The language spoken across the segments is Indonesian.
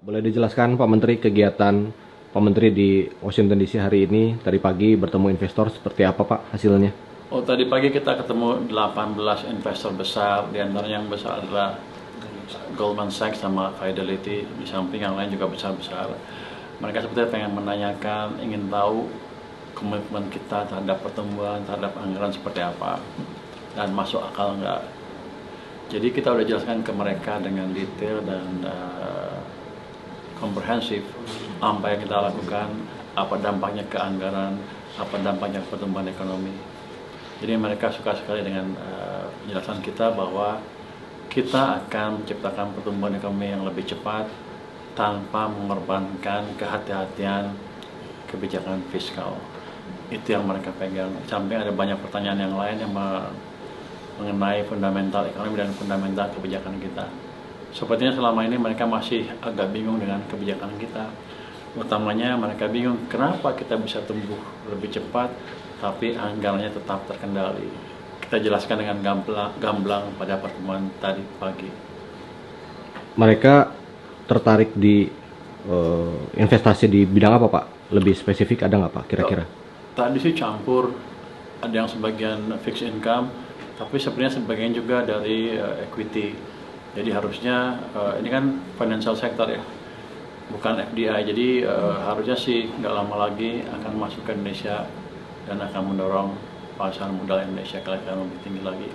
Boleh dijelaskan Pak Menteri kegiatan Pak Menteri di Washington DC hari ini tadi pagi bertemu investor seperti apa Pak hasilnya? Oh, tadi pagi kita ketemu 18 investor besar, di antaranya yang besar adalah Goldman Sachs sama Fidelity, di samping yang lain juga besar-besar. Mereka sepertinya pengen menanyakan, ingin tahu komitmen kita terhadap pertumbuhan, terhadap anggaran seperti apa, dan masuk akal nggak. Jadi kita udah jelaskan ke mereka dengan detail dan komprehensif apa yang kita lakukan, apa dampaknya ke anggaran, apa dampaknya ke pertumbuhan ekonomi. Jadi mereka suka sekali dengan penjelasan kita bahwa kita akan menciptakan pertumbuhan ekonomi yang lebih cepat tanpa mengorbankan kehati-hatian kebijakan fiskal. Itu yang mereka pegang. Sampai ada banyak pertanyaan yang lain yang mengenai fundamental ekonomi dan fundamental kebijakan kita. Sepertinya selama ini mereka masih agak bingung dengan kebijakan kita. Utamanya mereka bingung kenapa kita bisa tumbuh lebih cepat tapi anggarannya tetap terkendali. Kita jelaskan dengan gamblang pada pertemuan tadi pagi. Mereka tertarik di investasi di bidang apa Pak? Lebih spesifik ada nggak Pak kira-kira? Tadi sih campur, ada yang sebagian fixed income, tapi sebenarnya sebagian juga dari equity. Jadi harusnya ini kan financial sector ya, bukan FDI. Jadi harusnya sih nggak lama lagi akan masuk ke Indonesia dan akan mendorong pasar modal Indonesia ke level lebih tinggi lagi.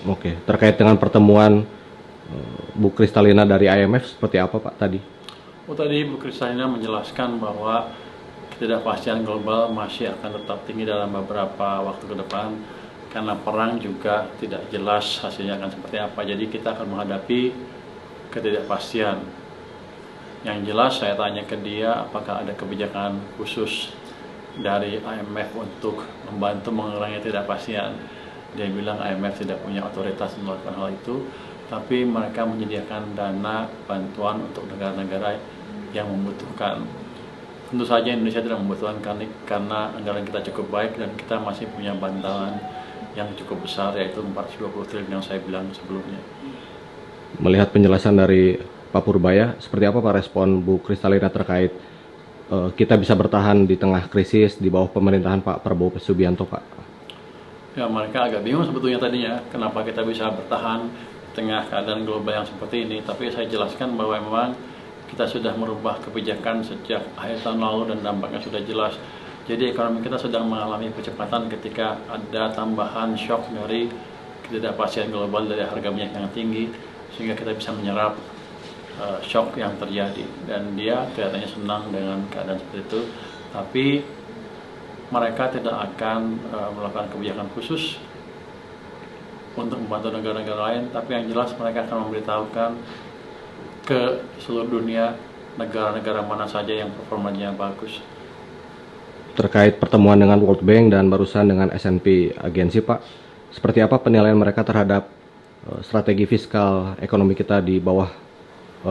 Oke, terkait dengan pertemuan Bu Kristalina dari IMF seperti apa Pak tadi? Oh, tadi Bu Kristalina menjelaskan bahwa ketidakpastian global masih akan tetap tinggi dalam beberapa waktu ke depan karena perang juga tidak jelas hasilnya akan seperti apa. Jadi kita akan menghadapi ketidakpastian. Yang jelas saya tanya ke dia apakah ada kebijakan khusus dari IMF untuk membantu mengurangi ketidakpastian. Dia bilang IMF tidak punya otoritas melakukan hal itu, tapi mereka menyediakan dana bantuan untuk negara-negara yang membutuhkan. Tentu saja Indonesia tidak membutuhkan karena anggaran kita cukup baik dan kita masih punya bantalan yang cukup besar yaitu 420 triliun yang saya bilang sebelumnya. Melihat penjelasan dari Pak Purbaya, seperti apa Pak respon Bu Kristalina terkait kita bisa bertahan di tengah krisis di bawah pemerintahan Pak Prabowo Subianto Pak? Ya, mereka agak bingung sebetulnya tadinya kenapa kita bisa bertahan di tengah keadaan global yang seperti ini, tapi saya jelaskan bahwa memang kita sudah merubah kebijakan sejak akhir tahun lalu dan dampaknya sudah jelas. Jadi ekonomi kita sedang mengalami percepatan ketika ada tambahan shock dari ketidakpastian global dari harga minyak yang tinggi sehingga kita bisa menyerap shock yang terjadi. Dan dia kelihatannya senang dengan keadaan seperti itu, tapi mereka tidak akan melakukan kebijakan khusus untuk membantu negara-negara lain, tapi yang jelas mereka akan memberitahukan ke seluruh dunia negara-negara mana saja yang performanya bagus. Terkait pertemuan dengan World Bank dan barusan dengan S&P agensi Pak, seperti apa penilaian mereka terhadap strategi fiskal ekonomi kita di bawah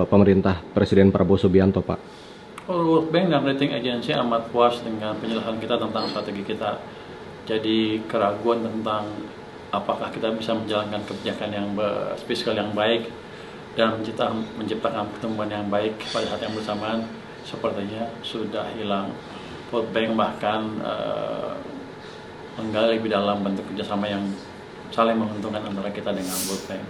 pemerintah Presiden Prabowo Subianto Pak? World Bank dan rating agency amat puas dengan penjelasan kita tentang strategi kita. Jadi keraguan tentang apakah kita bisa menjalankan kebijakan yang fiskal yang baik dan menciptakan pertumbuhan yang baik pada saat yang bersamaan sepertinya sudah hilang. World Bank bahkan menggali lebih dalam bentuk kerjasama yang saling menguntungkan antara kita dengan World Bank.